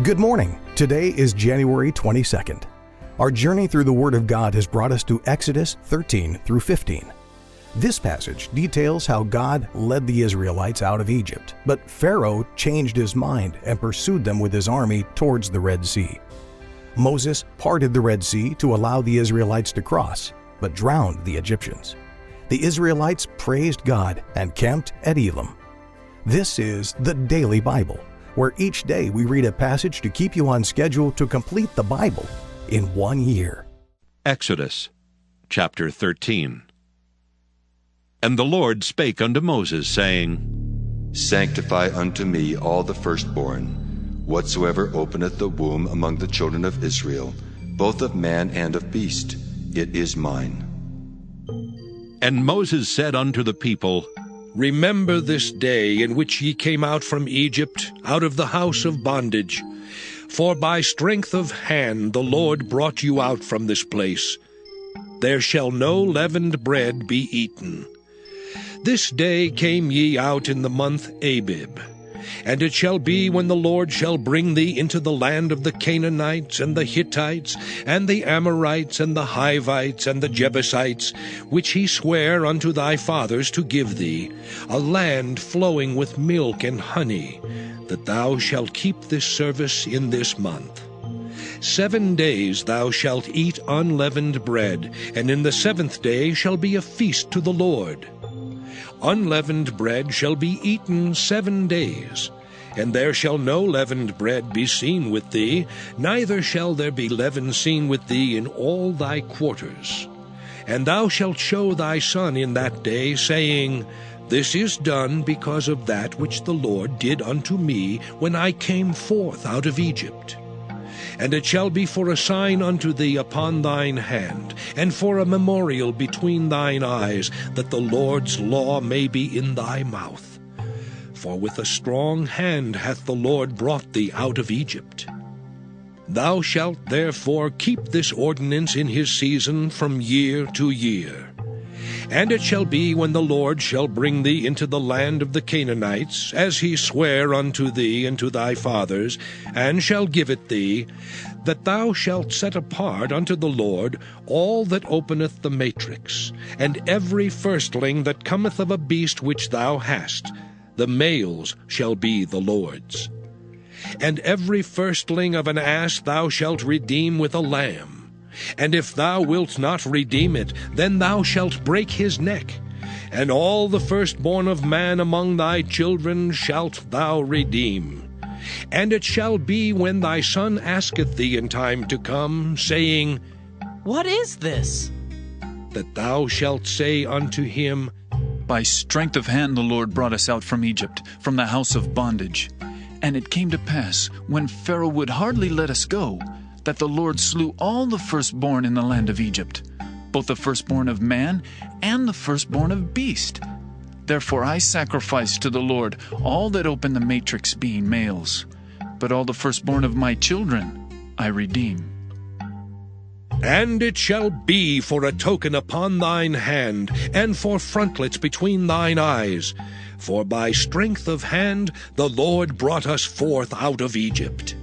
Good morning. Today is January 22nd. Our journey through the Word of God has brought us to Exodus 13 through 15. This passage details how God led the Israelites out of Egypt, but Pharaoh changed his mind and pursued them with his army towards the Red Sea. Moses parted the Red Sea to allow the Israelites to cross, but drowned the Egyptians. The Israelites praised God and camped at Elim. This is the Daily Bible, where each day we read a passage to keep you on schedule to complete the Bible in 1 year. Exodus chapter 13. And the Lord spake unto Moses, saying, Sanctify unto me all the firstborn, whatsoever openeth the womb among the children of Israel, both of man and of beast, it is mine. And Moses said unto the people, Remember this day in which ye came out from Egypt, out of the house of bondage. For by strength of hand the Lord brought you out from this place. There shall no leavened bread be eaten. This day came ye out in the month Abib. And it shall be, when the Lord shall bring thee into the land of the Canaanites, and the Hittites, and the Amorites, and the Hivites, and the Jebusites, which he sware unto thy fathers to give thee, a land flowing with milk and honey, that thou shalt keep this service in this month. 7 days thou shalt eat unleavened bread, and in the 7th day shall be a feast to the Lord. Unleavened bread shall be eaten 7 days, and there shall no leavened bread be seen with thee, neither shall there be leaven seen with thee in all thy quarters. And thou shalt show thy son in that day, saying, This is done because of that which the Lord did unto me when I came forth out of Egypt. And it shall be for a sign unto thee upon thine hand, and for a memorial between thine eyes, that the Lord's law may be in thy mouth. For with a strong hand hath the Lord brought thee out of Egypt. Thou shalt therefore keep this ordinance in his season from year to year. And it shall be, when the Lord shall bring thee into the land of the Canaanites, as he sware unto thee and to thy fathers, and shall give it thee, that thou shalt set apart unto the Lord all that openeth the matrix, and every firstling that cometh of a beast which thou hast, the males shall be the Lord's. And every firstling of an ass thou shalt redeem with a lamb. And if thou wilt not redeem it, then thou shalt break his neck. And all the firstborn of man among thy children shalt thou redeem. And it shall be, when thy son asketh thee in time to come, saying, What is this? that thou shalt say unto him, By strength of hand the Lord brought us out from Egypt, from the house of bondage. And it came to pass, when Pharaoh would hardly let us go, that the Lord slew all the firstborn in the land of Egypt, both the firstborn of man and the firstborn of beast. Therefore I sacrificed to the Lord all that open the matrix, being males. But all the firstborn of my children I redeem. And it shall be for a token upon thine hand, and for frontlets between thine eyes. For by strength of hand the Lord brought us forth out of Egypt.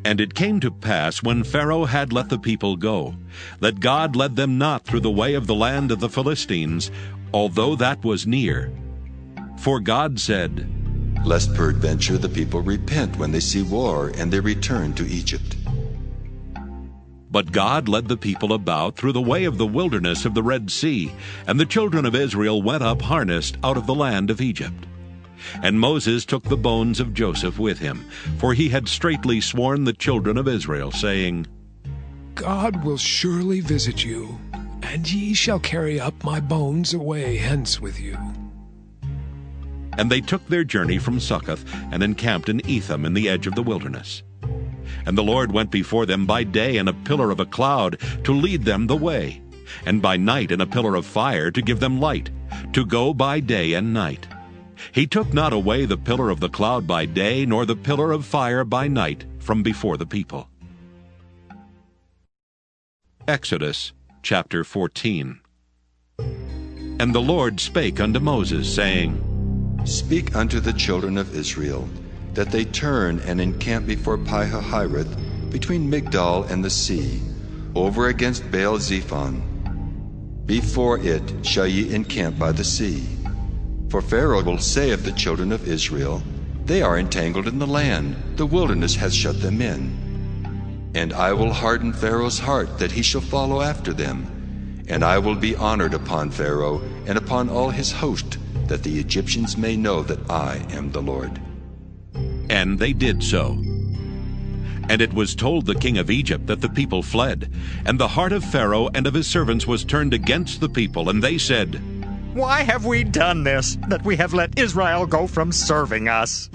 And it came to pass, when Pharaoh had let the people go, that God led them not through the way of the land of the Philistines, although that was near. For God said, Lest peradventure the people repent when they see war, and they return to Egypt. But God led the people about through the way of the wilderness of the Red Sea, and the children of Israel went up harnessed out of the land of Egypt. And Moses took the bones of Joseph with him, for he had straitly sworn the children of Israel, saying, God will surely visit you, and ye shall carry up my bones away hence with you. And they took their journey from Succoth, and encamped in Etham in the edge of the wilderness. And the Lord went before them by day in a pillar of a cloud, to lead them the way, and by night in a pillar of fire, to give them light, to go by day and night. He took not away the pillar of the cloud by day, nor the pillar of fire by night from before the people. Exodus chapter 14. And the Lord spake unto Moses, saying, Speak unto the children of Israel, that they turn and encamp before Pi-hahiroth, between Migdol and the sea, over against Baal-zephon. Before it shall ye encamp by the sea. For Pharaoh will say of the children of Israel, They are entangled in the land, the wilderness hath shut them in. And I will harden Pharaoh's heart, that he shall follow after them. And I will be honored upon Pharaoh and upon all his host, that the Egyptians may know that I am the Lord. And they did so. And it was told the king of Egypt that the people fled. And the heart of Pharaoh and of his servants was turned against the people, and they said, Why have we done this, that we have let Israel go from serving us?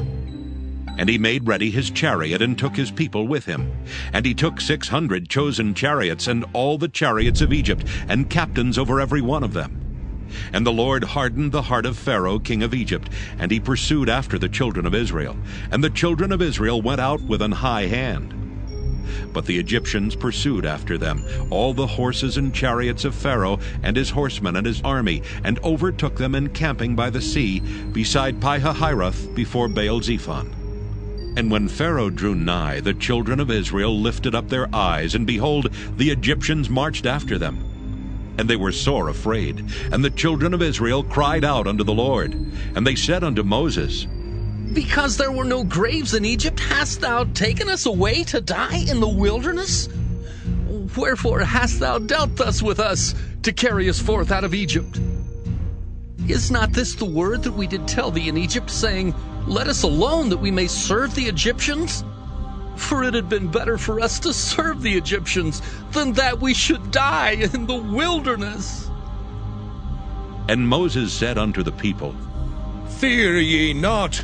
And he made ready his chariot, and took his people with him. And he took 600 chosen chariots, and all the chariots of Egypt, and captains over every one of them. And the Lord hardened the heart of Pharaoh king of Egypt, and he pursued after the children of Israel. And the children of Israel went out with an high hand. But the Egyptians pursued after them, all the horses and chariots of Pharaoh, and his horsemen and his army, and overtook them encamping by the sea, beside Pi-hahiroth, before Baal-zephon. And when Pharaoh drew nigh, the children of Israel lifted up their eyes, and behold, the Egyptians marched after them. And they were sore afraid. And the children of Israel cried out unto the Lord. And they said unto Moses, Because there were no graves in Egypt, hast thou taken us away to die in the wilderness? Wherefore hast thou dealt thus with us, to carry us forth out of Egypt? Is not this the word that we did tell thee in Egypt, saying, Let us alone, that we may serve the Egyptians? For it had been better for us to serve the Egyptians, than that we should die in the wilderness. And Moses said unto the people, Fear ye not.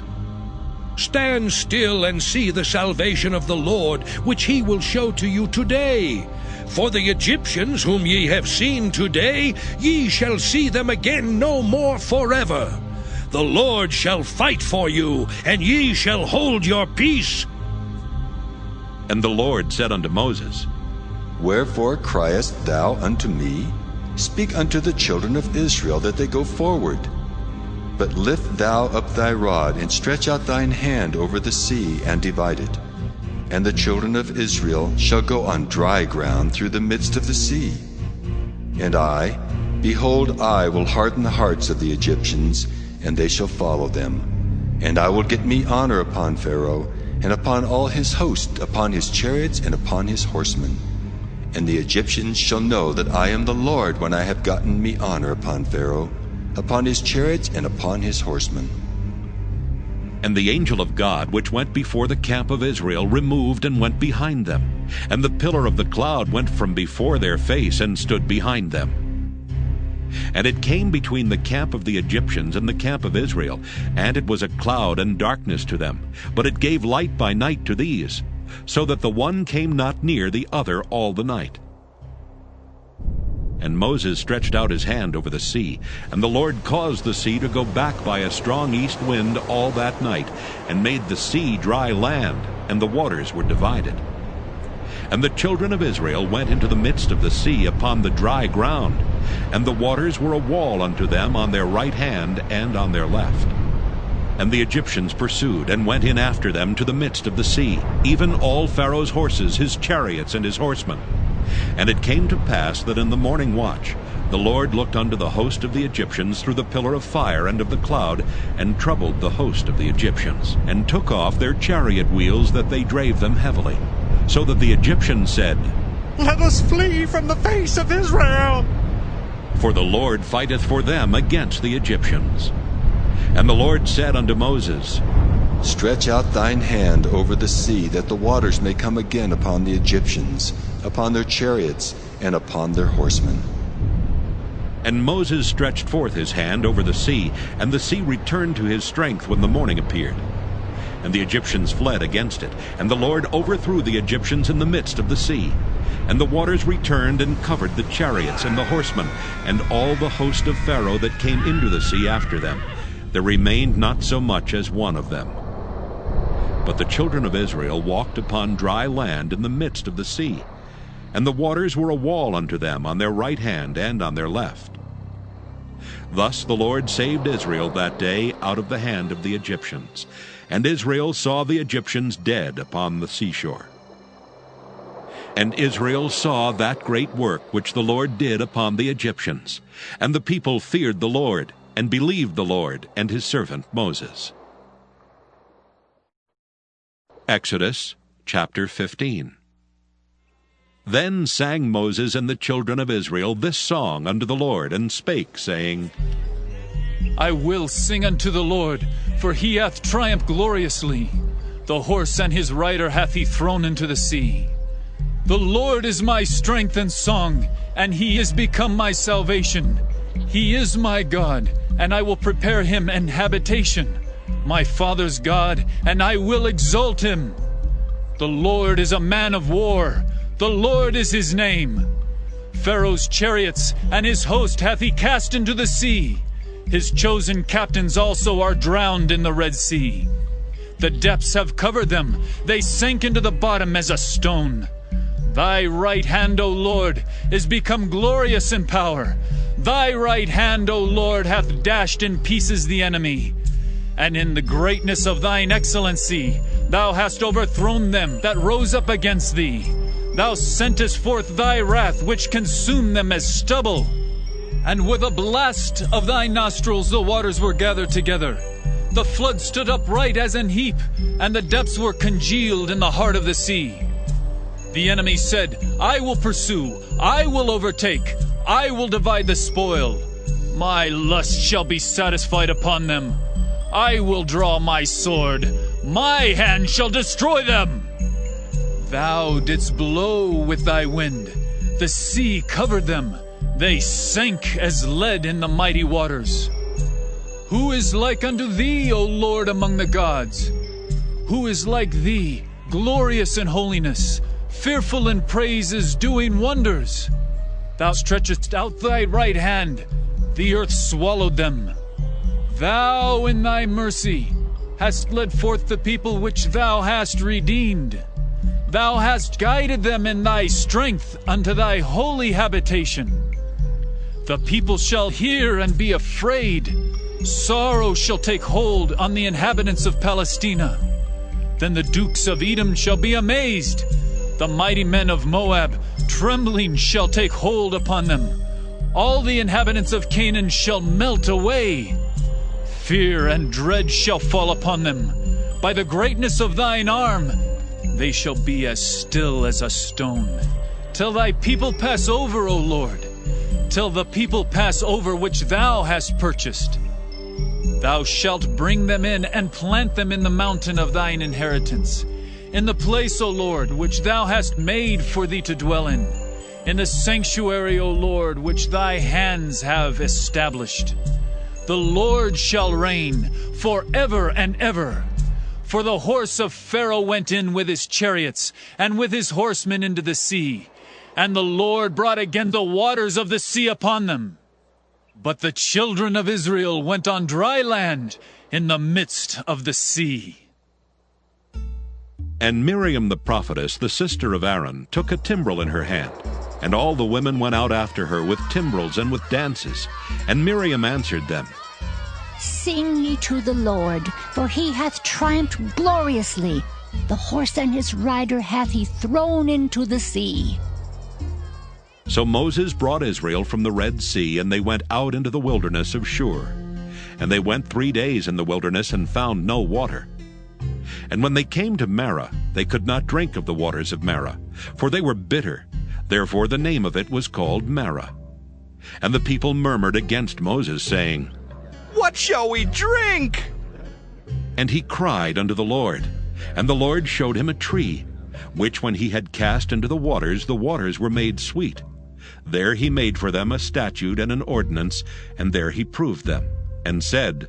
Stand still and see the salvation of the Lord, which he will show to you today. For the Egyptians whom ye have seen today, ye shall see them again no more forever. The Lord shall fight for you, and ye shall hold your peace. And the Lord said unto Moses, Wherefore criest thou unto me? Speak unto the children of Israel, that they go forward. But lift thou up thy rod, and stretch out thine hand over the sea, and divide it. And the children of Israel shall go on dry ground through the midst of the sea. And I, behold, I will harden the hearts of the Egyptians, and they shall follow them. And I will get me honor upon Pharaoh, and upon all his host, upon his chariots, and upon his horsemen. And the Egyptians shall know that I am the Lord, when I have gotten me honor upon Pharaoh, upon his chariots, and upon his horsemen. And the angel of God, which went before the camp of Israel, removed and went behind them. And the pillar of the cloud went from before their face, and stood behind them. And it came between the camp of the Egyptians and the camp of Israel, and it was a cloud and darkness to them. But it gave light by night to these, so that the one came not near the other all the night. And Moses stretched out his hand over the sea, and the Lord caused the sea to go back by a strong east wind all that night, and made the sea dry land, and the waters were divided. And the children of Israel went into the midst of the sea upon the dry ground, and the waters were a wall unto them on their right hand and on their left. And the Egyptians pursued, and went in after them to the midst of the sea, even all Pharaoh's horses, his chariots, and his horsemen. And it came to pass that in the morning watch the Lord looked unto the host of the Egyptians through the pillar of fire and of the cloud, and troubled the host of the Egyptians, and took off their chariot wheels, that they drave them heavily. So that the Egyptians said, Let us flee from the face of Israel. For the Lord fighteth for them against the Egyptians. And the Lord said unto Moses, Stretch out thine hand over the sea, that the waters may come again upon the Egyptians, upon their chariots, and upon their horsemen. And Moses stretched forth his hand over the sea, and the sea returned to his strength when the morning appeared. And the Egyptians fled against it, and the Lord overthrew the Egyptians in the midst of the sea. And the waters returned and covered the chariots and the horsemen, and all the host of Pharaoh that came into the sea after them. There remained not so much as one of them. But the children of Israel walked upon dry land in the midst of the sea, and the waters were a wall unto them on their right hand and on their left. Thus the Lord saved Israel that day out of the hand of the Egyptians. And Israel saw the Egyptians dead upon the seashore. And Israel saw that great work which the Lord did upon the Egyptians. And the people feared the Lord, and believed the Lord and his servant Moses. Exodus chapter 15. Then sang Moses and the children of Israel this song unto the Lord, and spake, saying, I will sing unto the Lord, for he hath triumphed gloriously. The horse and his rider hath he thrown into the sea. The Lord is my strength and song, and he is become my salvation. He is my God, and I will prepare him an habitation, my father's God, and I will exalt him. The Lord is a man of war, the Lord is his name. Pharaoh's chariots and his host hath he cast into the sea. His chosen captains also are drowned in the Red Sea. The depths have covered them, they sank into the bottom as a stone. Thy right hand, O Lord, is become glorious in power. Thy right hand, O Lord, hath dashed in pieces the enemy. And in the greatness of thine excellency, thou hast overthrown them that rose up against thee. Thou sentest forth thy wrath, which consumed them as stubble. And with a blast of thy nostrils the waters were gathered together. The flood stood upright as an heap, and the depths were congealed in the heart of the sea. The enemy said, I will pursue, I will overtake, I will divide the spoil. My lust shall be satisfied upon them. I will draw my sword, my hand shall destroy them. Thou didst blow with thy wind, the sea covered them, they sank as lead in the mighty waters. Who is like unto thee, O Lord, among the gods? Who is like thee, glorious in holiness, fearful in praises, doing wonders? Thou stretchest out thy right hand, the earth swallowed them. Thou in thy mercy hast led forth the people which thou hast redeemed. Thou hast guided them in thy strength unto thy holy habitation. The people shall hear and be afraid. Sorrow shall take hold on the inhabitants of Palestina. Then the dukes of Edom shall be amazed. The mighty men of Moab, trembling, shall take hold upon them. All the inhabitants of Canaan shall melt away. Fear and dread shall fall upon them. By the greatness of thine arm, they shall be as still as a stone. Till thy people pass over, O Lord. Till the people pass over which thou hast purchased. Thou shalt bring them in and plant them in the mountain of thine inheritance, in the place, O Lord, which thou hast made for thee to dwell in the sanctuary, O Lord, which thy hands have established. The Lord shall reign forever and ever. For the horse of Pharaoh went in with his chariots, and with his horsemen into the sea. And the Lord brought again the waters of the sea upon them. But the children of Israel went on dry land in the midst of the sea. And Miriam the prophetess, the sister of Aaron, took a timbrel in her hand. And all the women went out after her with timbrels and with dances. And Miriam answered them, Sing ye to the Lord, for he hath triumphed gloriously. The horse and his rider hath he thrown into the sea. So Moses brought Israel from the Red Sea, and they went out into the wilderness of Shur. And they went 3 days in the wilderness, and found no water. And when they came to Marah, they could not drink of the waters of Marah, for they were bitter. Therefore the name of it was called Marah. And the people murmured against Moses, saying, What shall we drink? And he cried unto the Lord. And the Lord showed him a tree, which when he had cast into the waters were made sweet. There he made for them a statute and an ordinance, and there he proved them, and said,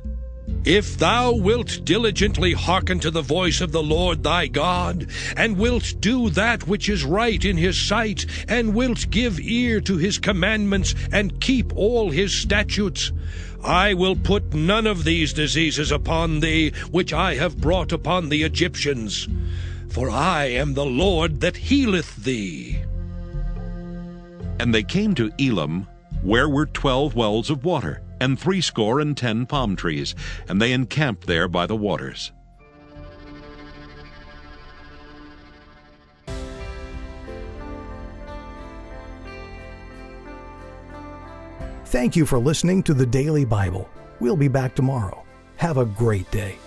If thou wilt diligently hearken to the voice of the Lord thy God, and wilt do that which is right in his sight, and wilt give ear to his commandments, and keep all his statutes, I will put none of these diseases upon thee, which I have brought upon the Egyptians. For I am the Lord that healeth thee. And they came to Elim, where were 12 wells of water, and 70 palm trees, and they encamped there by the waters. Thank you for listening to the Daily Bible. We'll be back tomorrow. Have a great day.